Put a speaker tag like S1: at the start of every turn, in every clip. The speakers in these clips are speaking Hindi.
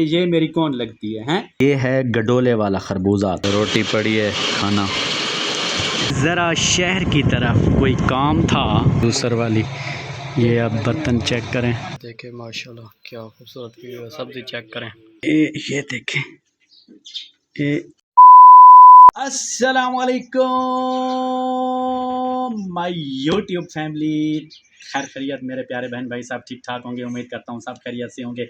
S1: ये मेरी कौन लगती है हैं? ये है गडोले वाला खरबूजा। रोटी पड़ी है, खाना। ज़रा शहर की तरफ कोई काम था दूसर वाली। ये अब बर्तन चेक करें, देखें माशाल्लाह क्या खूबसूरत वीडियो है। सब्जी चेक करें, ये देखें। अस्सलामुअलैकुम माय यूट्यूब फैमिली। खैर खैरियत मेरे प्यारे बहन भाई साहब ठीक ठाक होंगे, उम्मीद करता हूँ सब खैरियत से होंगे।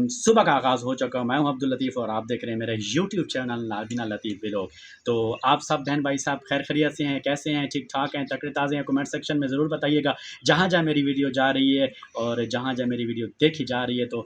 S1: सुबह का आगाज़ हो चुका, मैं हूँ अब्दुल लतीफ़ और आप देख रहे हैं मेरा यूट्यूब चैनल नाज़िना लतीफ़ व्लॉग। तो आप सब बहन भाई साहब खैर खैरियत से हैं, कैसे हैं, ठीक ठाक हैं, तकड़े ताज़े हैं? कमेंट सेक्शन में ज़रूर बताइएगा। जहाँ जहाँ मेरी वीडियो जा रही है और जहाँ जहाँ मेरी वीडियो देखी जा रही है तो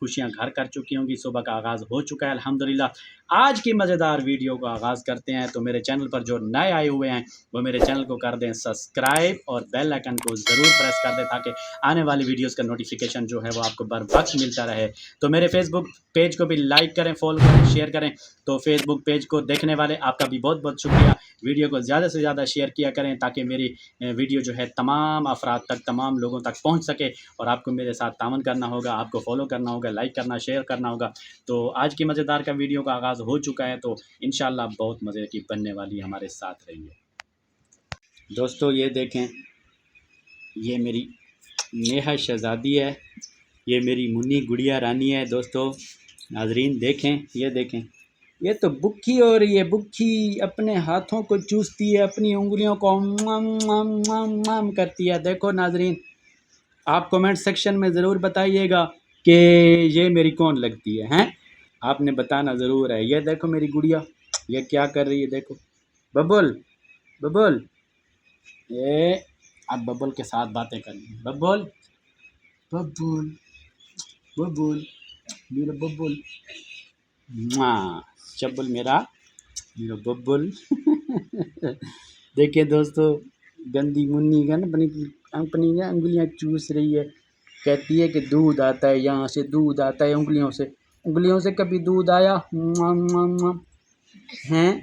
S1: खुशियाँ घर कर चुकी होंगी। सुबह का आगाज़ हो चुका है अल्हम्दुलिल्लाह। आज की मज़ेदार वीडियो का आगाज़ करते हैं। तो मेरे चैनल पर जो नए आए हुए हैं वो मेरे चैनल को कर दें सब्सक्राइब और बेल आइकन को ज़रूर प्रेस कर दें ताकि आने वाली वीडियोस का नोटिफिकेशन जो है वो आपको बर वक्त मिलता रहे। तो मेरे फेसबुक पेज को भी लाइक करें, फॉलो करें, शेयर करें। तो फेसबुक पेज को देखने वाले आपका भी बहुत बहुत शुक्रिया। वीडियो को ज़्यादा से ज़्यादा शेयर किया करें ताकि मेरी वीडियो जो है तमाम अफराद तक, तमाम लोगों तक पहुँच सके। और आपको मेरे साथ तावन करना होगा, आपको फॉलो करना होगा, लाइक करना, शेयर करना होगा। तो आज की मज़ेदार का वीडियो का आगाज़ हो चुका है, तो इंशाल्लाह बहुत मज़े की बनने वाली हमारे साथ रहिए दोस्तों। ये देखें, ये मेरी नेहा शहज़ादी है, ये मेरी मुन्नी गुड़िया रानी है। दोस्तों नाजरीन देखें, ये देखें, ये तो बुक्की हो रही है, बुक्की अपने हाथों को चूसती है, अपनी उंगलियों को माम करती है। देखो नाजरीन, आप कमेंट सेक्शन में ज़रूर बताइएगा कि ये मेरी कौन लगती है हैं? आपने बताना ज़रूर है। ये देखो मेरी गुड़िया, ये क्या कर रही है, देखो बबुल बबुल। ये अब बबुल के साथ बातें करनी। बबुल बबुल बबुल मेरा बबुल, चब्बुल मेरा बबुल। देखिए दोस्तों, गंदी मुन्नी का ना अपनी ना उंगलियां चूस रही है। कहती है कि दूध आता है, यहाँ से दूध आता है, उंगलियों से कभी दूध आया हैं?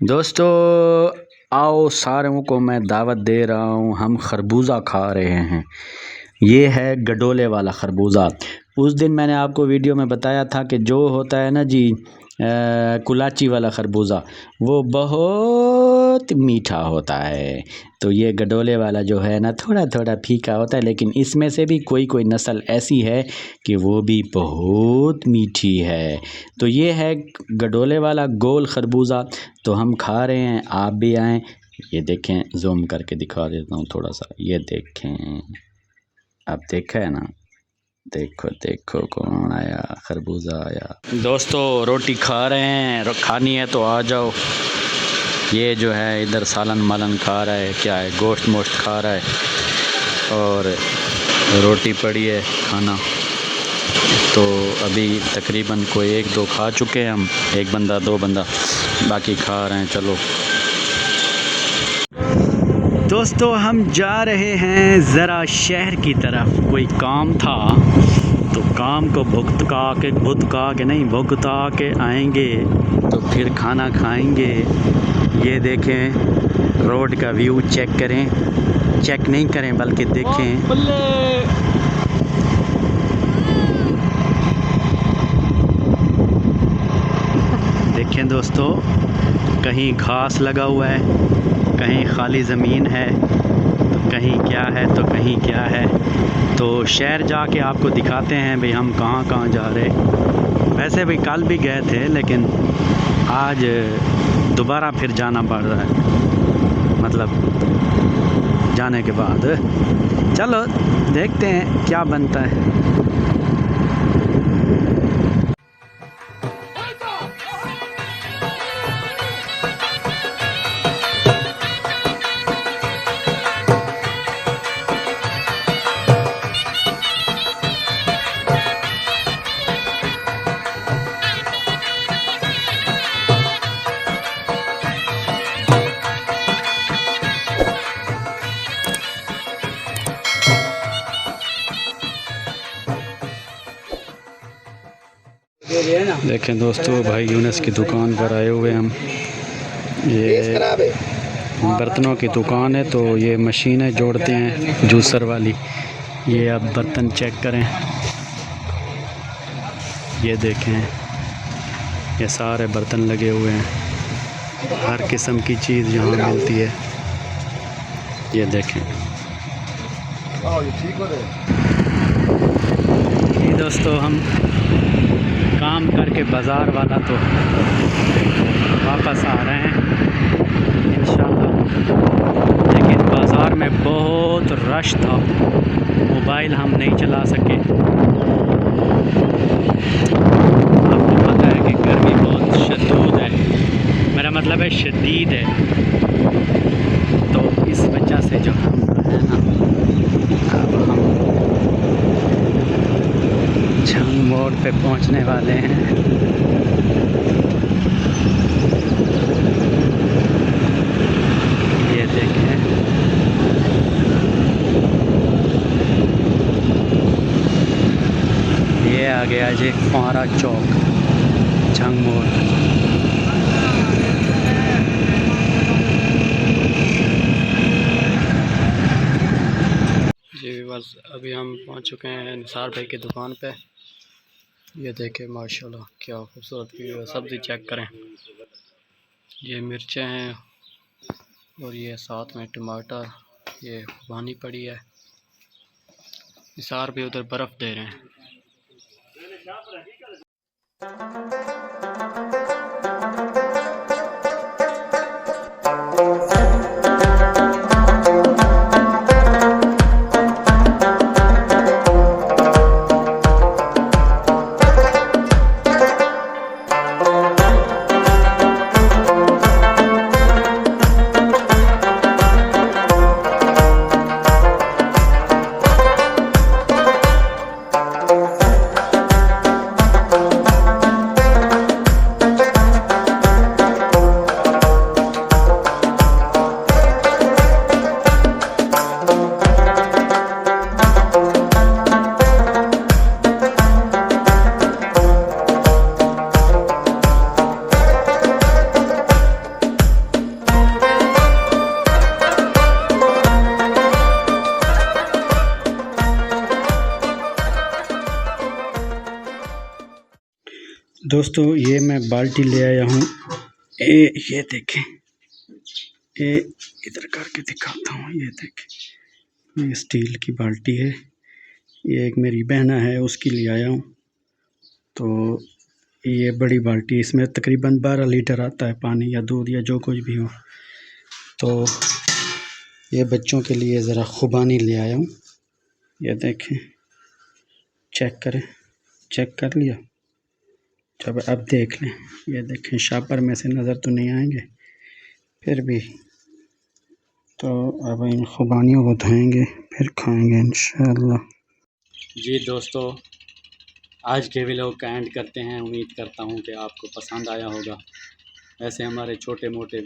S1: दोस्तों आओ, सारों को मैं दावत दे रहा हूँ, हम खरबूजा खा रहे हैं। ये है गडोले वाला खरबूजा। उस दिन मैंने आपको वीडियो में बताया था कि जो होता है ना जी कुलाची वाला खरबूजा, वो बहुत मीठा होता है। तो ये गडोले वाला जो है ना थोड़ा थोड़ा फीका होता है, लेकिन इसमें से भी कोई कोई नस्ल ऐसी है कि वो भी बहुत मीठी है। तो ये है गडोले वाला गोल खरबूजा, तो हम खा रहे हैं, आप भी आएँ। ये देखें, जूम करके दिखा देता हूँ थोड़ा सा, ये देखें, आप देखा है ना, देखो देखो कौन आया, खरबूजा आया। दोस्तों रोटी खा रहे हैं, खानी है तो आ जाओ। ये जो है इधर सालन मालन खा रहा है, क्या है, गोश्त मोश्त खा रहा है और रोटी पड़ी है, खाना। तो अभी तकरीबन कोई एक दो खा चुके हैं हम, एक बंदा दो बंदा, बाकी खा रहे हैं। चलो दोस्तों हम जा रहे हैं ज़रा शहर की तरफ, कोई काम था तो काम को भुगता के आएंगे तो फिर खाना खाएंगे। ये देखें, रोड का व्यू चेक करें, चेक नहीं करें बल्कि देखें। देखें दोस्तों, कहीं घास लगा हुआ है, कहीं खाली ज़मीन है, तो कहीं क्या है तो कहीं क्या है। तो शहर जाके आपको दिखाते हैं भाई हम कहाँ कहाँ जा रहे। वैसे भी कल भी गए थे, लेकिन आज दोबारा फिर जाना पड़ रहा है, मतलब जाने के बाद। चलो देखते हैं क्या बनता है। देखें दोस्तों, भाई यूनस की दुकान पर आए हुए हम। ये बर्तनों की दुकान है, तो ये मशीनें जोड़ते हैं जूसर वाली। ये अब बर्तन चेक करें, ये देखें, ये सारे बर्तन लगे हुए हैं, हर किस्म की चीज़ यहाँ मिलती है। ये देखें। ये दोस्तों हम काम करके बाज़ार वाला तो वापस आ रहे हैं इंशाल्लाह, लेकिन बाज़ार में बहुत रश था, मोबाइल हम नहीं चला सके। आपको पता है कि गर्मी बहुत शदीद है, मेरा मतलब है शदीद है, तो इस वजह से जो हम है ना, अब हम झंग मोड़ पे पहुंचने वाले हैं। ये देखें, ये आ गया जी फुहारा चौक, झंग मोड़। जी बस अभी हम पहुंच चुके हैं निसार भाई की दुकान पे। ये देखें माशाल्लाह क्या खूबसूरत व्यू है। सब्ज़ी चेक करें, ये मिर्चें हैं और ये साथ में टमाटर, ये खुबानी पड़ी है। निसार भी उधर बर्फ़ दे रहे हैं। दोस्तों ये मैं बाल्टी ले आया हूँ, ये देखें, ये इधर करके दिखाता हूँ। ये देखें, ये स्टील की बाल्टी है, ये एक मेरी बहना है उसकी ले आया हूँ। तो ये बड़ी बाल्टी, इसमें तकरीबन 12 लीटर आता है पानी या दूध या जो कुछ भी हो। तो ये बच्चों के लिए ज़रा खुबानी ले आया हूँ। ये देखें, चेक करें, चेक कर लिया, जब अब देख लें। ये देखें, शापर में से नज़र तो नहीं आएंगे फिर भी, तो अब इन खुबानियों को धोएंगे फिर खाएंगे इंशाअल्लाह। जी दोस्तों, आज के व्लॉग का एंड करते हैं। उम्मीद करता हूँ कि आपको पसंद आया होगा। वैसे हमारे छोटे मोटे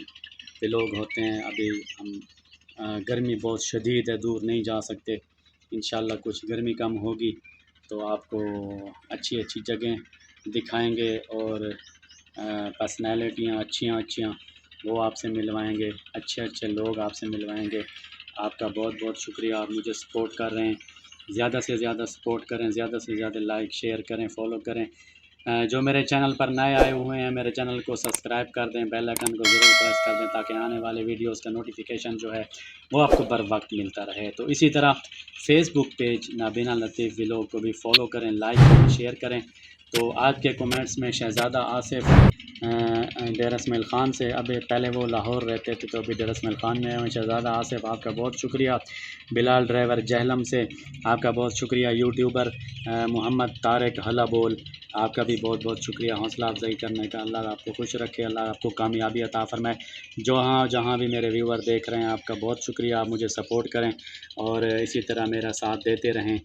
S1: व्लॉग होते हैं, अभी हम गर्मी बहुत शदीद है, दूर नहीं जा सकते। इंशाअल्लाह कुछ गर्मी कम होगी तो आपको अच्छी अच्छी जगह दिखाएंगे और पर्सनैलिटियाँ अच्छियाँ वो आपसे मिलवाएंगे, अच्छे लोग आपसे मिलवाएंगे। आपका बहुत बहुत शुक्रिया, आप मुझे सपोर्ट कर रहे हैं। ज़्यादा से ज़्यादा सपोर्ट करें, ज़्यादा से ज़्यादा लाइक शेयर करें, फॉलो करें। जो मेरे चैनल पर नए आए हुए हैं, मेरे चैनल को सब्सक्राइब कर दें, बेल आइकन को ज़रूर प्रेस कर दें ताकि आने वाले वीडियोस का नोटिफिकेशन जो है वो आपको बर वक्त मिलता रहे। तो इसी तरह फेसबुक पेज नाबीना लतीफ़ व्लॉग को भी फॉलो करें, लाइक करें, शेयर करें। तो आज के कमेंट्स में शहज़ादा आसिफ डेरा इसमाइल ख़ान से, अभी पहले वो लाहौर रहते थे तो अभी डेरा इसमाइल ख़ान में हैं। शहज़ादा आसिफ आपका बहुत शुक्रिया। बिलाल ड्राइवर जहलम से आपका बहुत शुक्रिया। यूट्यूबर मोहम्मद तारिक हला बोल, आपका भी बहुत बहुत शुक्रिया हौसला अफजाई करने का। अल्लाह आपको खुश रखे, अल्लाह आपको कामयाबी अता फरमाए। जहाँ भी मेरे व्यूवर देख रहे हैं, आपका बहुत शुक्रिया। आप मुझे सपोर्ट करें और इसी तरह मेरा साथ देते रहें।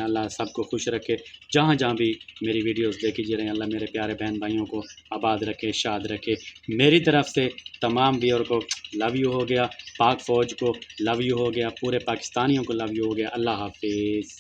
S1: अल्लाह सबको खुश रखे। जहाँ भी मेरी वीडियोस देखी जा रहे हैं, अल्लाह मेरे प्यारे बहन भाइयों को आबाद रखे, शाद रखे। मेरी तरफ़ से तमाम व्यूअर को लव यू हो गया, पाक फ़ौज को लव यू हो गया, पूरे पाकिस्तानियों को लव यू हो गया। अल्लाह हाफिज़।